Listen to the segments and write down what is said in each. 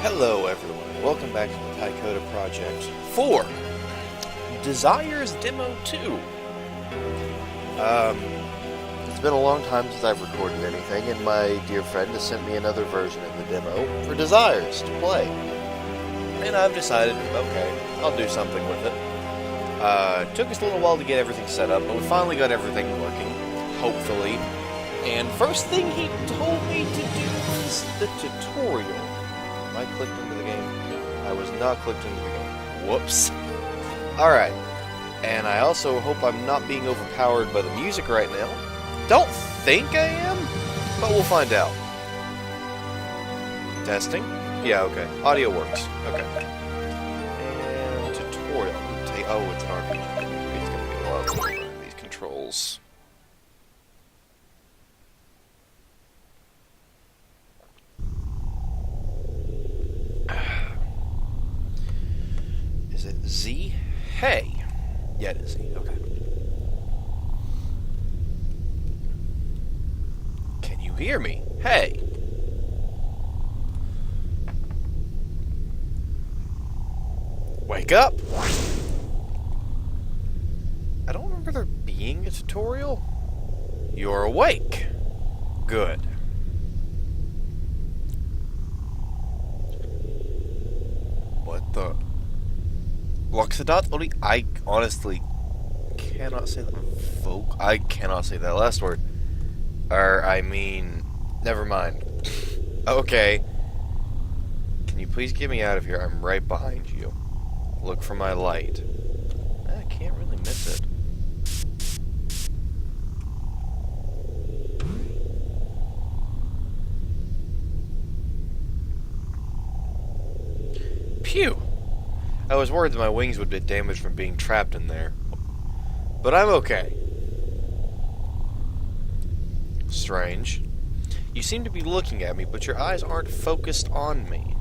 Hello everyone, welcome back to the Tycoda Project for Desires Demo 2. It's been a long time since I've recorded anything, and my dear friend has sent me another version of the demo for Desires to play. And I've decided, okay, I'll do something with it. It took us a little while to get everything set up, but we finally got everything working, hopefully. And first thing he told me to do was the tutorial. Am I clicked into the game? I was not clicked into the game. Whoops. Alright. And I also hope I'm not being overpowered by the music right now. Don't think I am, but we'll find out. Testing? Yeah, okay. Audio works. Okay. And tutorial. Oh, it's an RPG. It's going to be a lot of these controls. Is it Z? Hey! Yeah, it is Z. Okay. Can you hear me? Hey! Wake up! I don't remember there being a tutorial. You're awake. Good. What the... Loxodot? I honestly cannot say that. I cannot say that last word. Never mind. Okay. Can you please get me out of here? I'm right behind you. Look for my light. I can't really miss it. Phew! I was worried that my wings would get damaged from being trapped in there. But I'm okay. Strange. You seem to be looking at me, but your eyes aren't focused on me.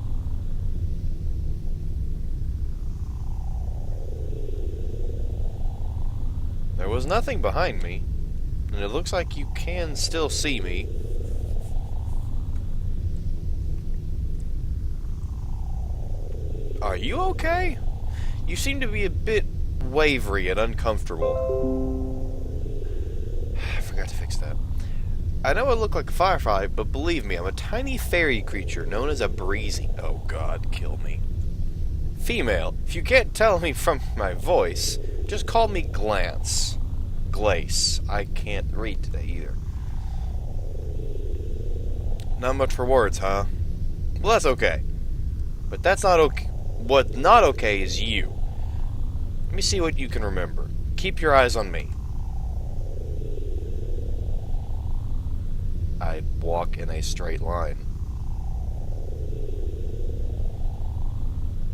There was nothing behind me, and it looks like you can still see me. Are you okay? You seem to be a bit wavery and uncomfortable. I forgot to fix that. I know I look like a firefly, but believe me, I'm a tiny fairy creature known as a breezy. Oh god, kill me. Female. If you can't tell me from my voice, just call me Glance. Glace. I can't read today either. Not much for words, huh? Well, that's okay. But that's not okay. What's not okay is you. Let me see what you can remember. Keep your eyes on me. I walk in a straight line.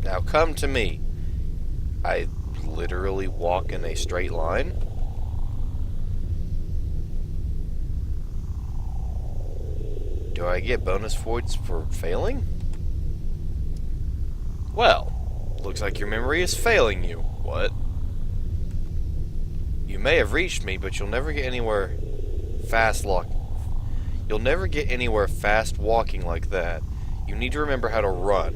Now come to me. I literally walk in a straight line? Do I get bonus points for failing? Well, looks like your memory is failing you. What? You may have reached me, but you'll never get anywhere You'll never get anywhere fast walking like that. You need to remember how to run.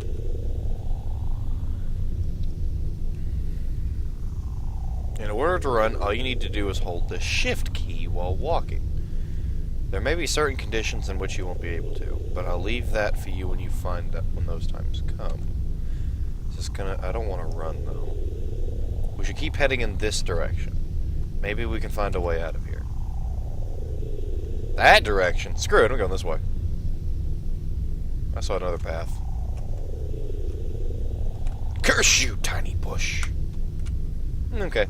In order to run, all you need to do is hold the shift key while walking. There may be certain conditions in which you won't be able to, but I'll leave that for you when you find that when those times come. I don't want to run, though. We should keep heading in this direction. Maybe we can find a way out of here. That direction? Screw it, I'm going this way. I saw another path. Curse you, tiny bush! Okay.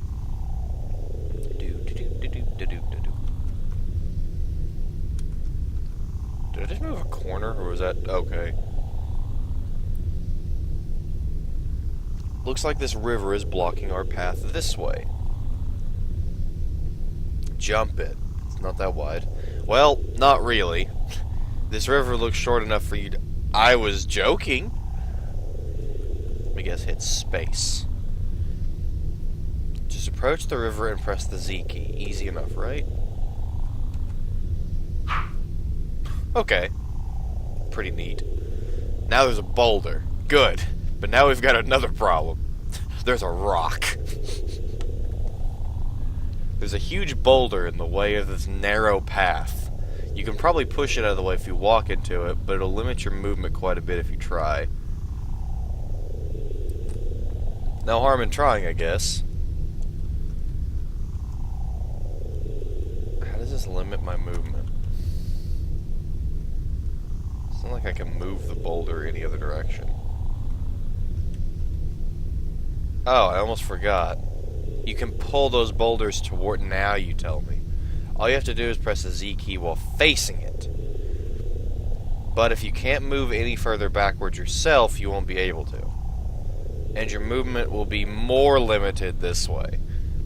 Did I just move a corner, or was that... Okay. Looks like this river is blocking our path this way. Jump it. It's not that wide. Well, not really. This river looks short enough for you to... I was joking. Let me guess, hit space. Just approach the river and press the Z key. Easy enough, right? Okay. Pretty neat. Now there's a boulder. Good. But now we've got another problem. There's a rock. There's a huge boulder in the way of this narrow path. You can probably push it out of the way if you walk into it, but it'll limit your movement quite a bit if you try. No harm in trying, I guess. How does this limit my movement? It's not like I can move the boulder any other direction. Oh, I almost forgot. You can pull those boulders toward... Now you tell me. All you have to do is press the Z key while facing it. But if you can't move any further backwards yourself, you won't be able to. And your movement will be more limited this way.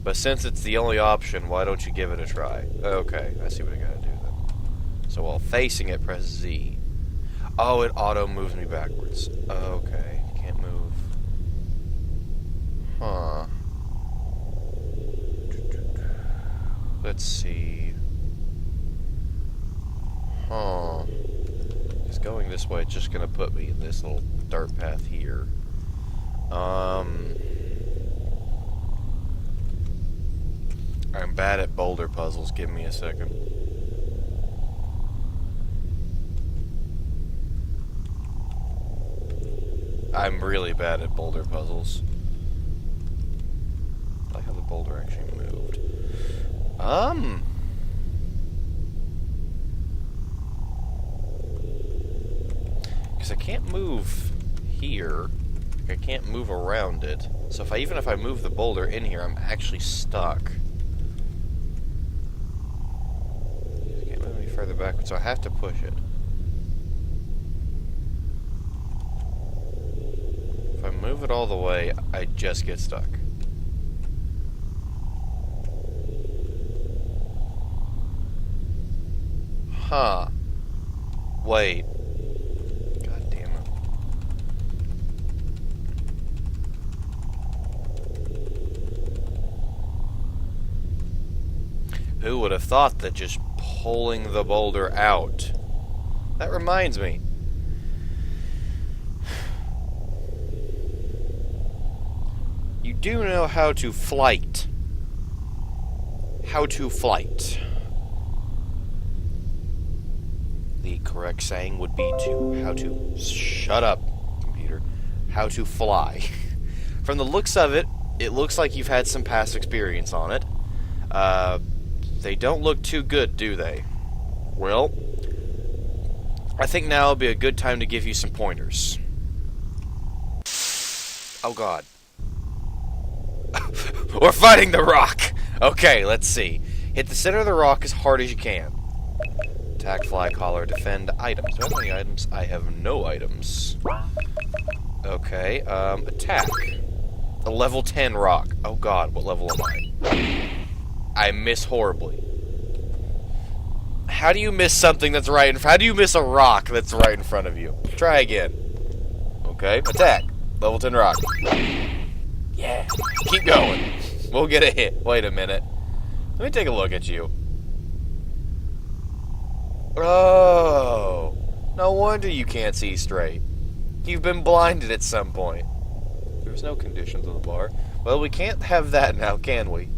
But since it's the only option, why don't you give it a try? Okay, I see what I gotta do then. So while facing it, press Z. Oh, it auto moves me backwards. Okay, can't move. Huh. Let's see. Huh. Because going this way, it's just gonna put me in this little dirt path here. I'm bad at boulder puzzles. Give me a second. I'm really bad at boulder puzzles. I like how the boulder actually moved. Because I can't move here. I can't move around it. So even if I move the boulder in here, I'm actually stuck. I can't move any further backwards, so I have to push it. If I move it all the way, I just get stuck. Huh. Wait. God damn it. Who would have thought that just pulling the boulder out? That reminds me. You do know how to flight. How to flight. The correct saying would be shut up, computer. How to fly. From the looks of it, it looks like you've had some past experience on it. They don't look too good, do they? Well, I think now would be a good time to give you some pointers. Oh god. We're fighting the rock! Okay, let's see. Hit the center of the rock as hard as you can. Attack, fly, collar, defend, items. Do I have any items? I have no items. Okay, attack. A level 10 rock. Oh god, what level am I? I miss horribly. How do you miss something that's right in front? How do you miss a rock that's right in front of you? Try again. Okay, attack. Level 10 rock. Yeah. Keep going. We'll get a hit. Wait a minute. Let me take a look at you. Oh. No wonder you can't see straight. You've been blinded at some point. There's no conditions on the bar. Well, we can't have that now, can we?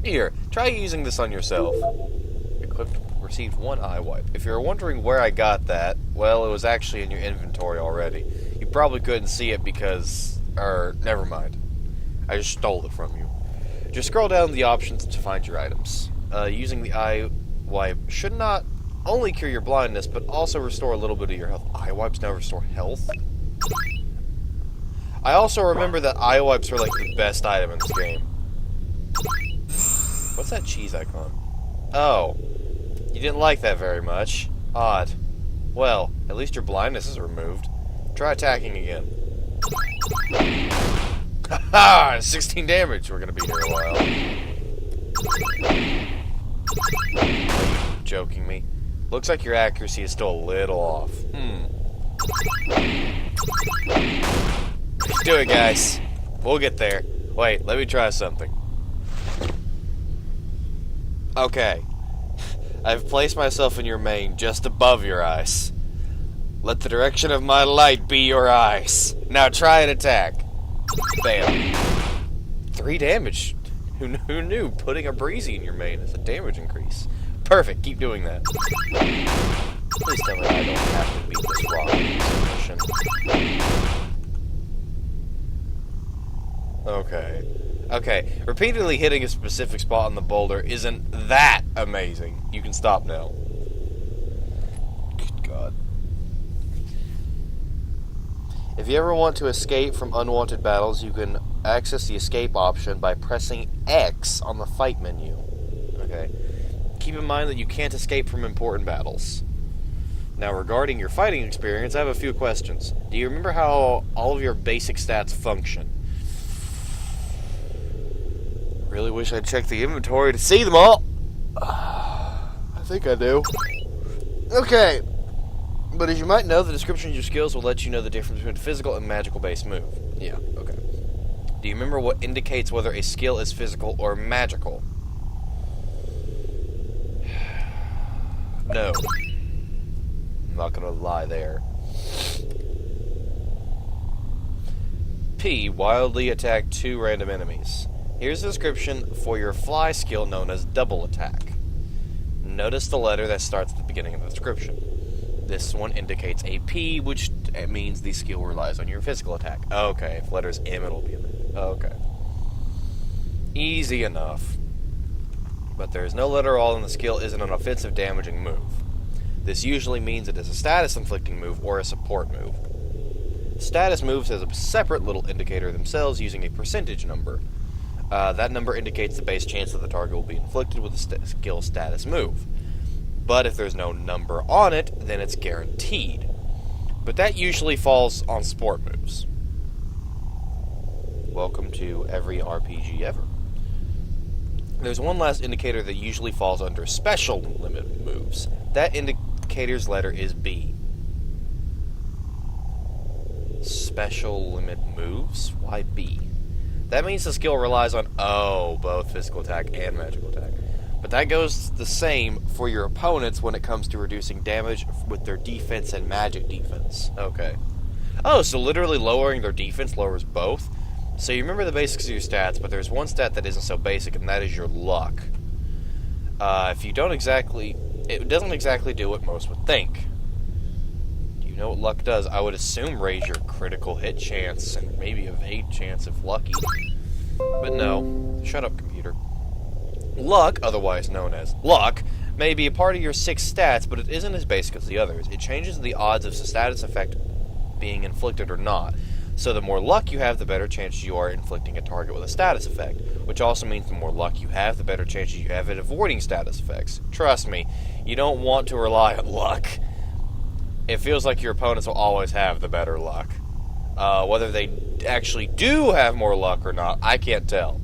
Here, try using this on yourself. Equipped, received 1 eye wipe. If you're wondering where I got that, well, it was actually in your inventory already. You probably couldn't see it because... never mind. I just stole it from you. Just scroll down the options to find your items. Using the eye wipe should not only cure your blindness, but also restore a little bit of your health. Eye wipes now restore health? I also remember that eye wipes were like the best item in this game. What's that cheese icon? Oh. You didn't like that very much. Odd. Well, at least your blindness is removed. Try attacking again. Haha! 16 damage. We're gonna be here a while. Joking me. Looks like your accuracy is still a little off. Let's do it, guys. We'll get there. Wait, let me try something. Okay. I've placed myself in your main just above your eyes. Let the direction of my light be your eyes. Now try an attack. Bam. 3 damage. Who knew putting a breezy in your main is a damage increase? Perfect, keep doing that. Please tell me I don't have to beat this rock in this mission. Okay. Okay, repeatedly hitting a specific spot on the boulder isn't that amazing. You can stop now. Good God. If you ever want to escape from unwanted battles, you can access the escape option by pressing X on the fight menu. Okay. Keep in mind that you can't escape from important battles. Now, regarding your fighting experience, I have a few questions. Do you remember how all of your basic stats function? Really wish I'd checked the inventory to see them all. I think I do. Okay. But as you might know, the description of your skills will let you know the difference between a physical and magical-based move. Yeah, okay. Do you remember what indicates whether a skill is physical or magical? No. I'm not gonna lie there. P. Wildly attack 2 random enemies. Here's the description for your fly skill known as double attack. Notice the letter that starts at the beginning of the description. This one indicates a P, which means the skill relies on your physical attack. Okay, if letter's M, it'll be a okay. Easy enough. But there's no letter all, and the skill isn't an offensive damaging move. This usually means it is a status inflicting move or a support move. Status moves has a separate little indicator themselves using a percentage number. That number indicates the base chance that the target will be inflicted with a skill status move. But if there's no number on it, then it's guaranteed. But that usually falls on sport moves. Welcome to every RPG ever. There's one last indicator that usually falls under special limit moves. That indicator's letter is B. Special limit moves? Why B? That means the skill relies on, both physical attack and magical attack. But that goes the same for your opponents when it comes to reducing damage with their defense and magic defense. Okay. Oh, so literally lowering their defense lowers both? So you remember the basics of your stats, but there's one stat that isn't so basic, and that is your luck. If you don't exactly... It doesn't exactly do what most would think. Do you know what luck does? I would assume raise your critical hit chance and maybe evade chance if lucky. But no. Shut up, computer. Luck, otherwise known as luck, may be a part of your 6 stats, but it isn't as basic as the others. It changes the odds of the status effect being inflicted or not. So the more luck you have, the better chances you are inflicting a target with a status effect, which also means the more luck you have, the better chances you have at avoiding status effects. Trust me, you don't want to rely on luck. It feels like your opponents will always have the better luck. Whether they actually do have more luck or not, I can't tell.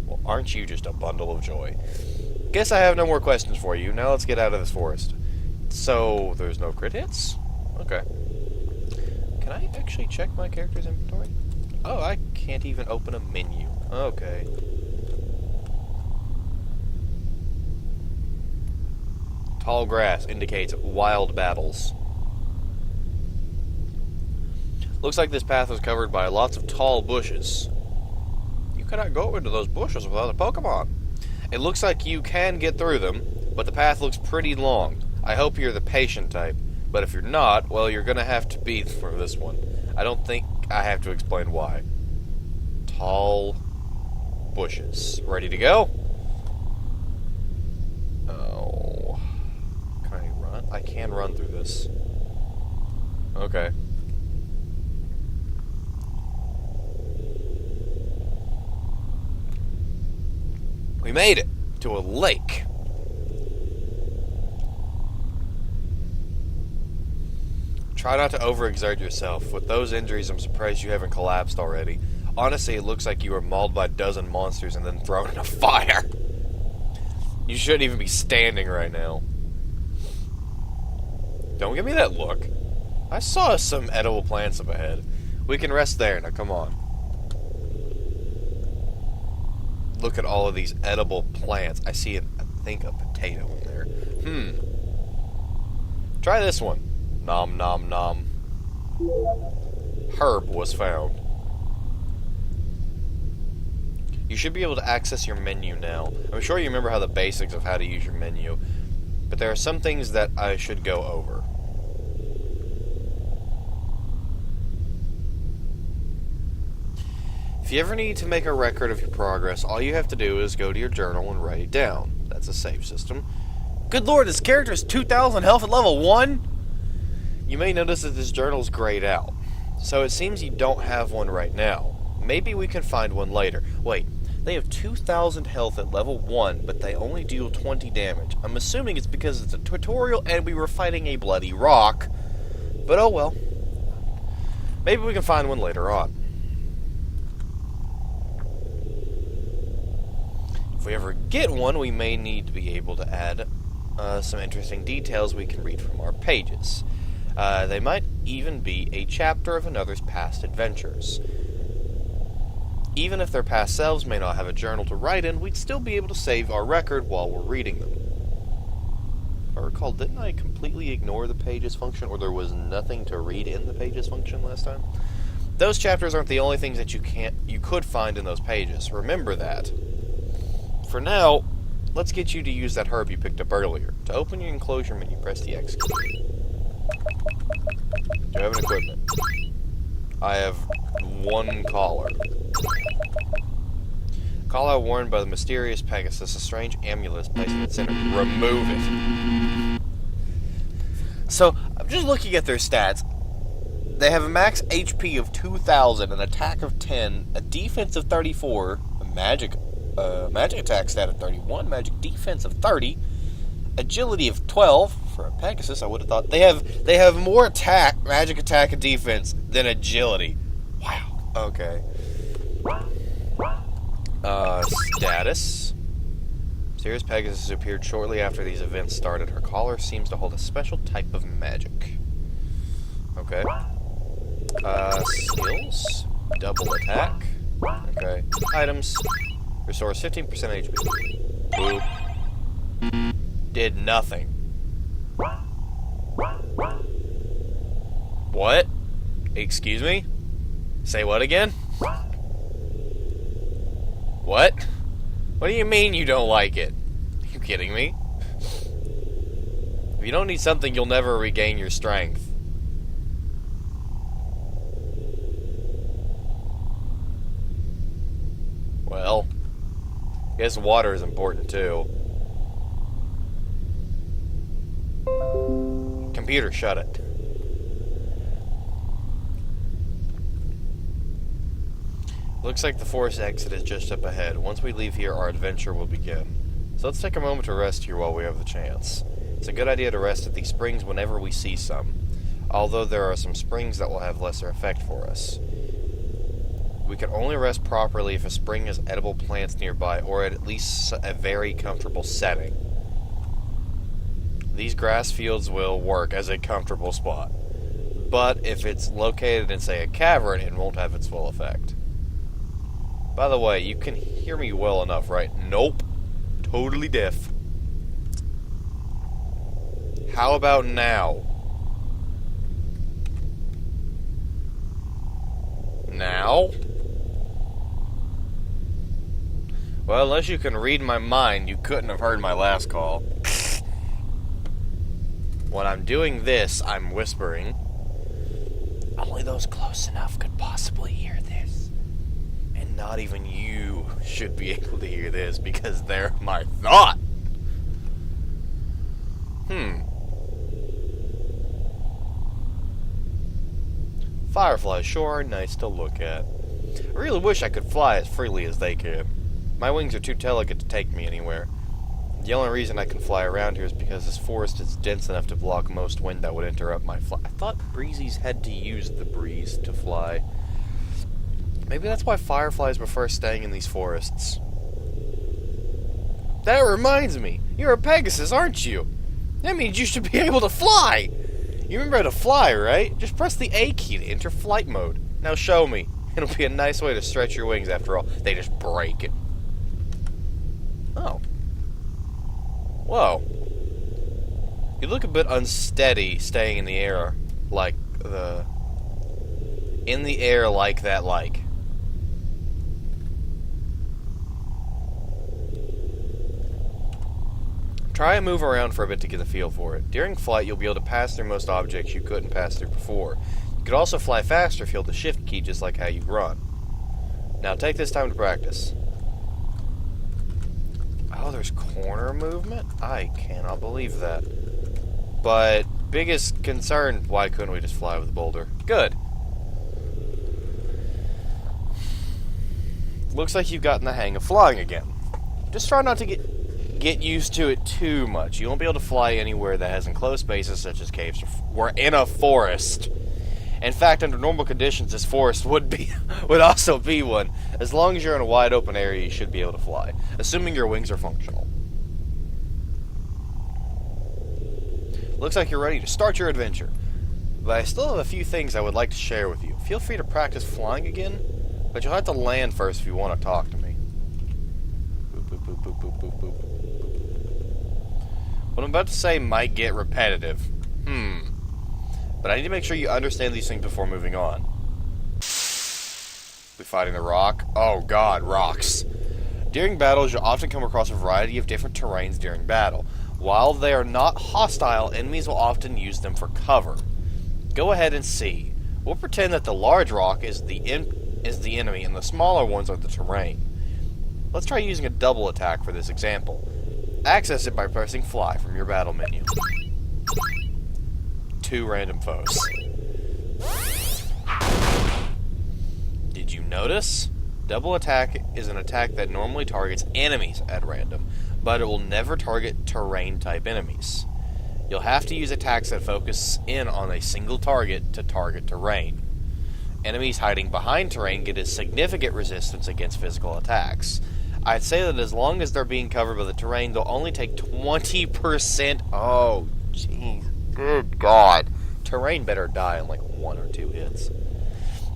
Well, aren't you just a bundle of joy? Guess I have no more questions for you. Now let's get out of this forest. So, there's no crit hits? Okay. Can I actually check my character's inventory? Oh, I can't even open a menu. Okay. Tall grass indicates wild battles. Looks like this path was covered by lots of tall bushes. You cannot go into those bushes without a Pokemon. It looks like you can get through them, but the path looks pretty long. I hope you're the patient type. But if you're not, well, you're going to have to be for this one. I don't think I have to explain why. Tall bushes. Ready to go? Oh. Can I run? I can run through this. Okay. We made it to a lake. Try not to overexert yourself. With those injuries, I'm surprised you haven't collapsed already. Honestly, it looks like you were mauled by a dozen monsters and then thrown in a fire. You shouldn't even be standing right now. Don't give me that look. I saw some edible plants up ahead. We can rest there. Now, come on. Look at all of these edible plants. I see, I think, a potato in there. Try this one. Nom nom nom. Herb was found. You should be able to access your menu now. I'm sure you remember how the basics of how to use your menu, but there are some things that I should go over. If you ever need to make a record of your progress, all you have to do is go to your journal and write it down. That's a save system. Good lord, this character is 2,000 health at level 1? You may notice that this journal is grayed out, so it seems you don't have one right now. Maybe we can find one later. Wait, they have 2,000 health at level 1, but they only deal 20 damage. I'm assuming it's because it's a tutorial and we were fighting a bloody rock, but oh well. Maybe we can find one later on. If we ever get one, we may need to be able to add some interesting details we can read from our pages. They might even be a chapter of another's past adventures. Even if their past selves may not have a journal to write in, we'd still be able to save our record while we're reading them. If I recall, didn't I completely ignore the pages function, or there was nothing to read in the pages function last time? Those chapters aren't the only things that you could find in those pages. Remember that. For now, let's get you to use that herb you picked up earlier. To open your enclosure menu, press the X key. Do you have an equipment? I have one collar. Collar worn by the mysterious Pegasus, a strange amulet placed in its center. Remove it. So, I'm just looking at their stats. They have a max HP of 2,000, an attack of 10, a defense of 34, a magic attack stat of 31, magic defense of 30, agility of 12. For a Pegasus, I would have thought they have more attack, magic attack, and defense than agility. Wow. Okay. Status. Sirius Pegasus appeared shortly after these events started. Her collar seems to hold a special type of magic. Okay. Skills. Double attack. Okay. Items. Restores 15% HP. Boop. Did nothing. What? Excuse me? Say what again? What? What do you mean you don't like it? Are you kidding me? If you don't need something, you'll never regain your strength. Well, I guess water is important too. Computer, shut it. Looks like the forest exit is just up ahead. Once we leave here, our adventure will begin. So let's take a moment to rest here while we have the chance. It's a good idea to rest at these springs whenever we see some, although there are some springs that will have lesser effect for us. We can only rest properly if a spring has edible plants nearby, or at least a very comfortable setting. These grass fields will work as a comfortable spot, but if it's located in, say, a cavern, it won't have its full effect. By the way, you can hear me well enough, right? Nope. Totally deaf. How about now? Now? Well, unless you can read my mind, you couldn't have heard my last call. When I'm doing this, I'm whispering. Only those close enough could possibly hear this. And not even you should be able to hear this, because they're my thought. Fireflies sure are nice to look at. I really wish I could fly as freely as they can. My wings are too delicate to take me anywhere. The only reason I can fly around here is because this forest is dense enough to block most wind that would interrupt my flight. I thought breezies had to use the breeze to fly. Maybe that's why fireflies prefer staying in these forests. That reminds me, you're a Pegasus, aren't you? That means you should be able to fly! You remember how to fly, right? Just press the A key to enter flight mode. Now show me. It'll be a nice way to stretch your wings after all. They just break it. Oh. Whoa. You look a bit unsteady staying in the air like that like. Try and move around for a bit to get a feel for it. During flight, you'll be able to pass through most objects you couldn't pass through before. You could also fly faster if you hold the shift key just like how you run. Now take this time to practice. Oh, there's corner movement? I cannot believe that. But, biggest concern, why couldn't we just fly with the boulder? Good. Looks like you've gotten the hang of flying again. Just try not to get used to it too much. You won't be able to fly anywhere that has enclosed spaces such as caves or in a forest. In fact, under normal conditions, this forest would also be one. As long as you're in a wide open area, you should be able to fly, assuming your wings are functional. Looks like you're ready to start your adventure. But I still have a few things I would like to share with you. Feel free to practice flying again, but you'll have to land first if you want to talk to me. Boop, boop, boop, boop, boop, boop, boop. What I'm about to say might get repetitive. But I need to make sure you understand these things before moving on. We fighting a rock? Oh god, rocks. During battles, you'll often come across a variety of different terrains during battle. While they are not hostile, enemies will often use them for cover. Go ahead and see. We'll pretend that the large rock is the enemy and the smaller ones are the terrain. Let's try using a double attack for this example. Access it by pressing fly from your battle menu. 2 random foes. Did you notice? Double attack is an attack that normally targets enemies at random, but it will never target terrain type enemies. You'll have to use attacks that focus in on a single target to target terrain. Enemies hiding behind terrain get a significant resistance against physical attacks. I'd say that as long as they're being covered by the terrain, they'll only take 20%. Oh, jeez. Good God. Terrain better die in like 1 or 2 hits.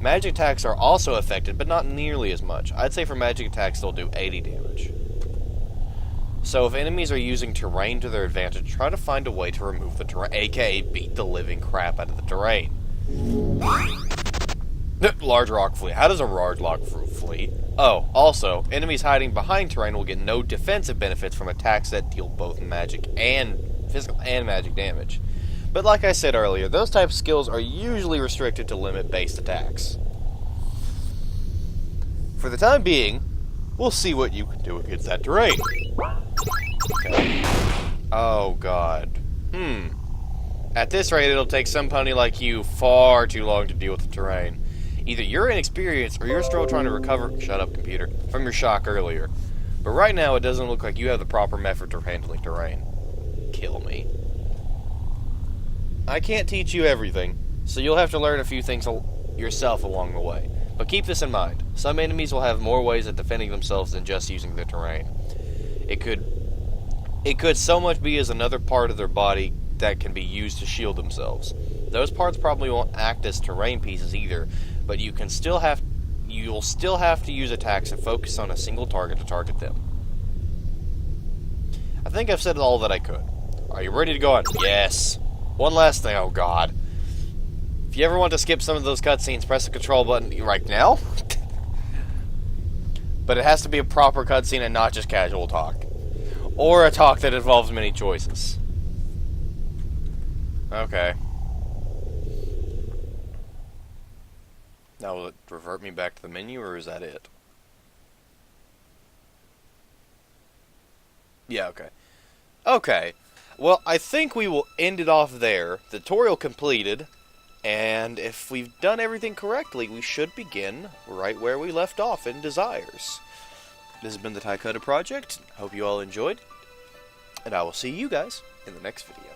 Magic attacks are also affected, but not nearly as much. I'd say for magic attacks, they'll do 80 damage. So if enemies are using terrain to their advantage, try to find a way to remove the terrain, aka beat the living crap out of the terrain. Large rock flee. How does a large rock flee? Oh, also, enemies hiding behind terrain will get no defensive benefits from attacks that deal both magic and physical and magic damage. But like I said earlier, those type of skills are usually restricted to limit-based attacks. For the time being, we'll see what you can do against that terrain. Okay. Oh, God. At this rate, it'll take some pony like you far too long to deal with the terrain. Either you're inexperienced or you're still trying to recover, shut up computer, from your shock earlier. But right now, it doesn't look like you have the proper method for handling terrain. Kill me. I can't teach you everything, so you'll have to learn a few things yourself along the way. But keep this in mind. Some enemies will have more ways of defending themselves than just using the terrain. It could so much be as another part of their body that can be used to shield themselves. Those parts probably won't act as terrain pieces either, but you'll still have to use attacks that focus on a single target to target them. I think I've said all that I could. Are you ready to go on? Yes. One last thing, oh god. If you ever want to skip some of those cutscenes, press the control button right now. But it has to be a proper cutscene and not just casual talk. Or a talk that involves many choices. Okay. Now will it revert me back to the menu, or is that it? Yeah, okay. Okay. Well, I think we will end it off there. The tutorial completed, and if we've done everything correctly, we should begin right where we left off in Desires. This has been the Tycoda Project. Hope you all enjoyed, and I will see you guys in the next video.